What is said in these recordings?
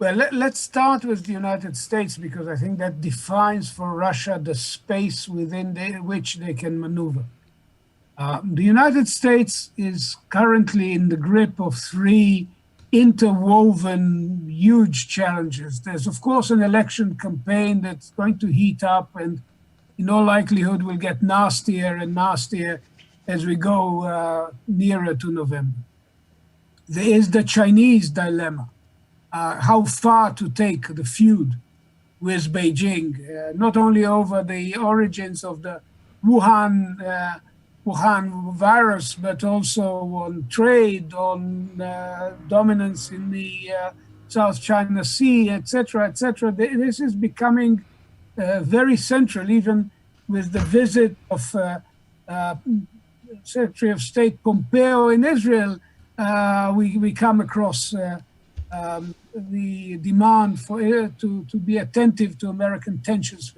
Well, let's start with the United States because I think that defines for Russia the space within which they can maneuver. The United States is currently in the grip of three interwoven huge challenges. There's, of course, an election campaign that's going to heat up and, in all likelihood, will get nastier and nastier as we go nearer to November. There is the Chinese dilemma, how far to take the feud with Beijing, not only over the origins of the Wuhan virus, but also on trade, on dominance in the South China Sea, etc., etc. This is becoming very central, even with the visit of uh, Secretary of State Pompeo in Israel. We come across the demand for to be attentive to American tensions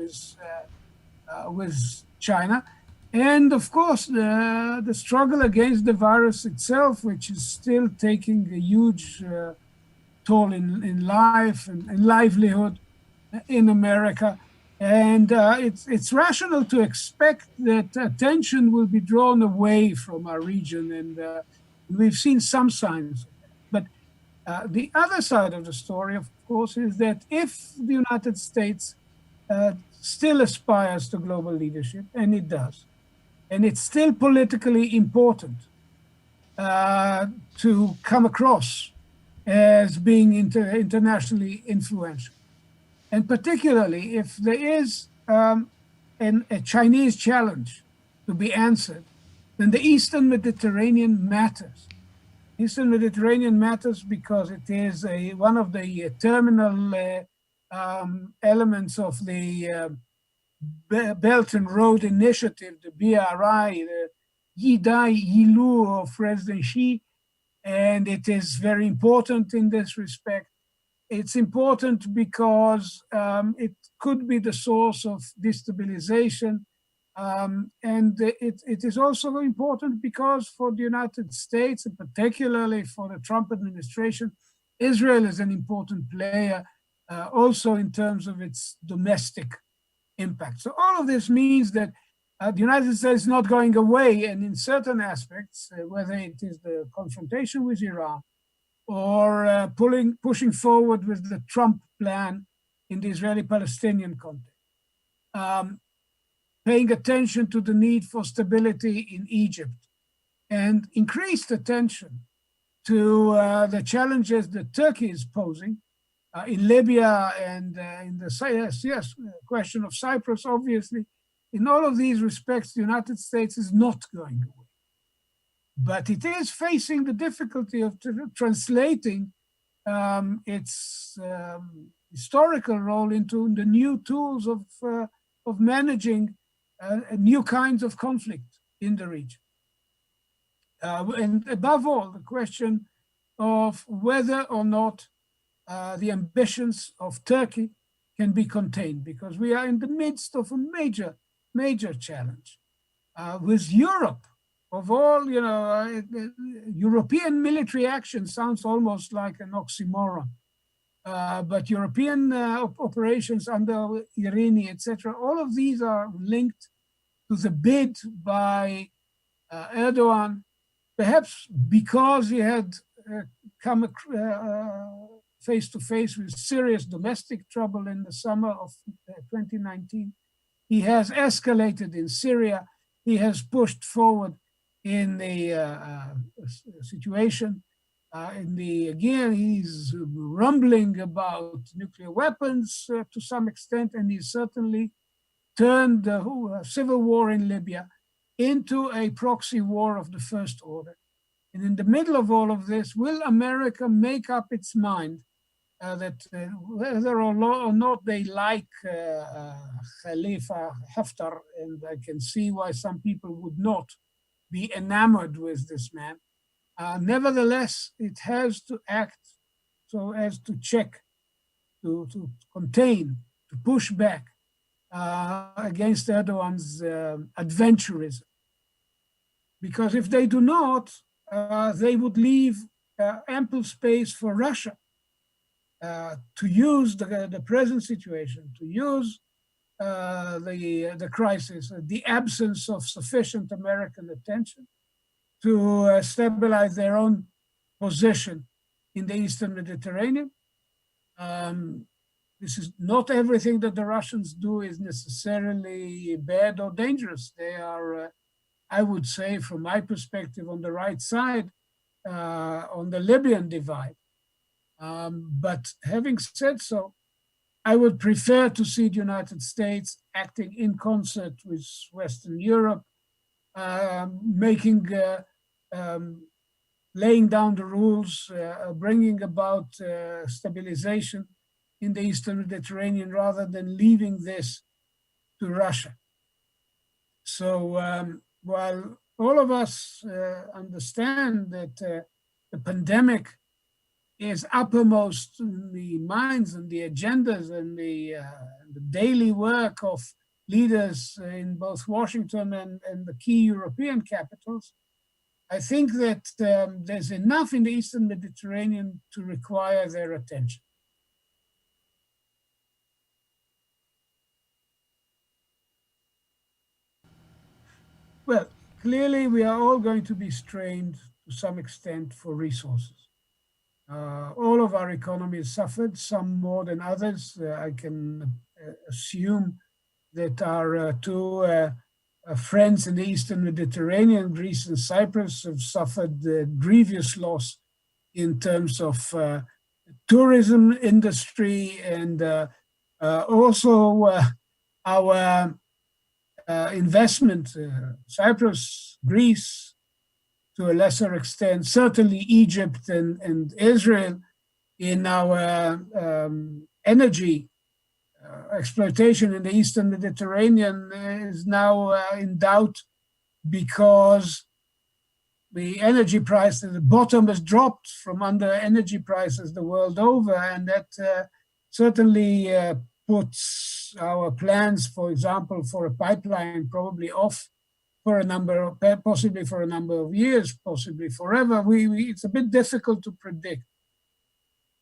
with China, and of course the struggle against the virus itself, which is still taking a huge toll in life and in livelihood in America. And it's rational to expect that attention will be drawn away from our region, and we've seen some signs. But the other side of the story, of course, is that if the United States still aspires to global leadership, and it does, and it's still politically important to come across as being internationally influential. And particularly if there is a Chinese challenge to be answered, then the Eastern Mediterranean matters. Eastern Mediterranean matters because it is one of the terminal elements of the Belt and Road Initiative, the BRI, the Yidai Yilu of President Xi, and it is very important in this respect. It's important because it could be the source of destabilization. And it is also important because for the United States, and particularly for the Trump administration, Israel is an important player also in terms of its domestic impact. So all of this means that the United States is not going away, and in certain aspects, whether it is the confrontation with Iran or pushing forward with the Trump plan in the Israeli-Palestinian context, paying attention to the need for stability in Egypt, and increased attention to the challenges that Turkey is posing in Libya and in the question of Cyprus, obviously. In all of these respects, the United States is not going away. But it is facing the difficulty of translating its historical role into the new tools of managing new kinds of conflict in the region. And above all, the question of whether or not the ambitions of Turkey can be contained, because we are in the midst of a major challenge with Europe. Of all, European military action sounds almost like an oxymoron. But European operations under Irini, etc., all of these are linked to the bid by Erdogan, perhaps because he had come face to face with serious domestic trouble in the summer of 2019. He has escalated in Syria. He has pushed forward in the situation. Again, he's rumbling about nuclear weapons to some extent, and he certainly turned the civil war in Libya into a proxy war of the first order. And in the middle of all of this, will America make up its mind that whether or not they like Khalifa Haftar, and I can see why some people would not be enamored with this man, nevertheless, it has to act so as to check, to contain, to push back against Erdogan's adventurism. Because if they do not, they would leave ample space for Russia to use the present situation, to use the crisis, the absence of sufficient American attention to stabilize their own position in the Eastern Mediterranean. Um, this is not everything that the Russians do is necessarily bad or dangerous. They are, I would say, from my perspective, on the right side on the Libyan divide. But having said so, I would prefer to see the United States acting in concert with Western Europe, making, laying down the rules, bringing about stabilization in the Eastern Mediterranean rather than leaving this to Russia. So while all of us understand that the pandemic is uppermost in the minds and the agendas and the daily work of leaders in both Washington and the key European capitals, I think that there's enough in the Eastern Mediterranean to require their attention. Well, clearly we are all going to be strained to some extent for resources. All of our economies suffered, some more than others. I can assume that our two friends in the Eastern Mediterranean, Greece and Cyprus, have suffered grievous loss in terms of tourism industry and also our investment, Cyprus, Greece, to a lesser extent, certainly Egypt and Israel, in our energy exploitation in the Eastern Mediterranean is now in doubt because the energy price at the bottom has dropped from under energy prices the world over, and that certainly puts our plans, for example, for a pipeline probably off for a number of, possibly for a number of years, possibly forever. It's a bit difficult to predict.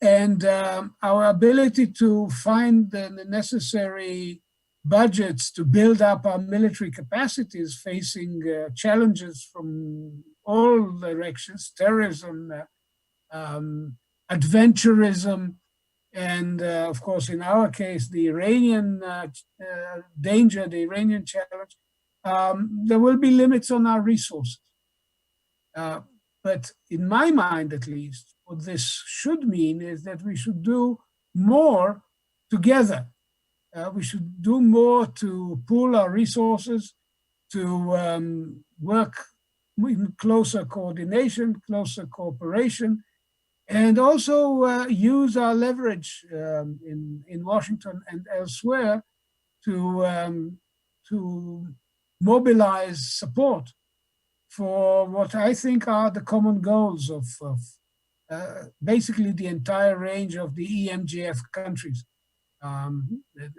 And our ability to find the necessary budgets to build up our military capacities facing challenges from all directions, terrorism, adventurism, and of course, in our case, the Iranian danger, the Iranian challenge, there will be limits on our resources. But in my mind, at least, what this should mean is that we should do more together. We should do more to pool our resources, to work in closer coordination, closer cooperation, and also use our leverage in Washington and elsewhere to mobilize support for what I think are the common goals of basically the entire range of the EMGF countries.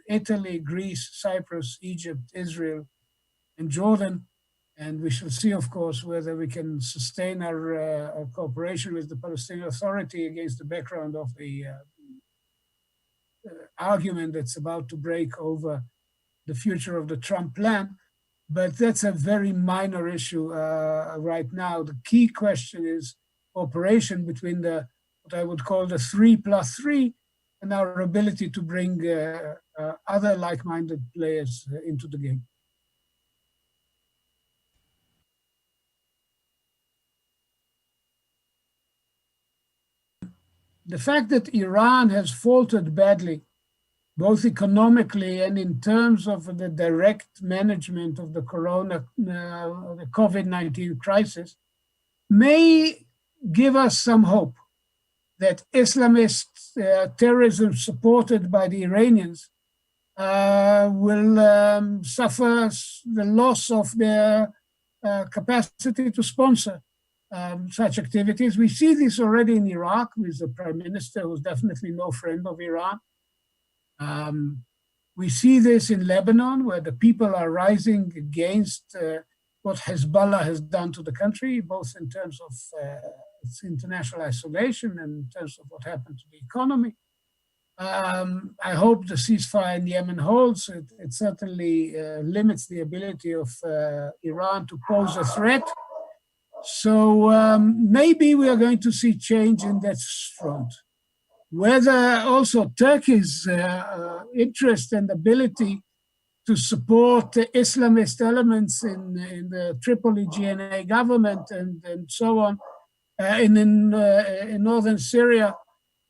Italy, Greece, Cyprus, Egypt, Israel, and Jordan. And we shall see, of course, whether we can sustain our cooperation with the Palestinian Authority against the background of the argument that's about to break over the future of the Trump plan. But that's a very minor issue right now. The key question is cooperation between what I would call the 3+3 and our ability to bring other like-minded players into the game. The fact that Iran has faltered badly, both economically and in terms of the direct management of the the COVID-19 crisis, may give us some hope that Islamist terrorism supported by the Iranians will suffer the loss of their capacity to sponsor such activities. We see this already in Iraq with the prime minister who's definitely no friend of Iran. We see this in Lebanon, where the people are rising against what Hezbollah has done to the country, both in terms of its international isolation and in terms of what happened to the economy. I hope the ceasefire in Yemen holds. It certainly limits the ability of Iran to pose a threat. So maybe we are going to see change in that front. Whether also Turkey's interest and ability to support Islamist elements in the Tripoli GNA government and so on in northern Syria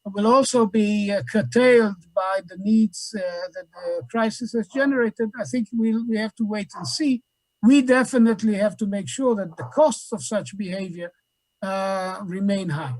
will also be curtailed by the needs that the crisis has generated. I think we have to wait and see. We definitely have to make sure that the costs of such behavior remain high.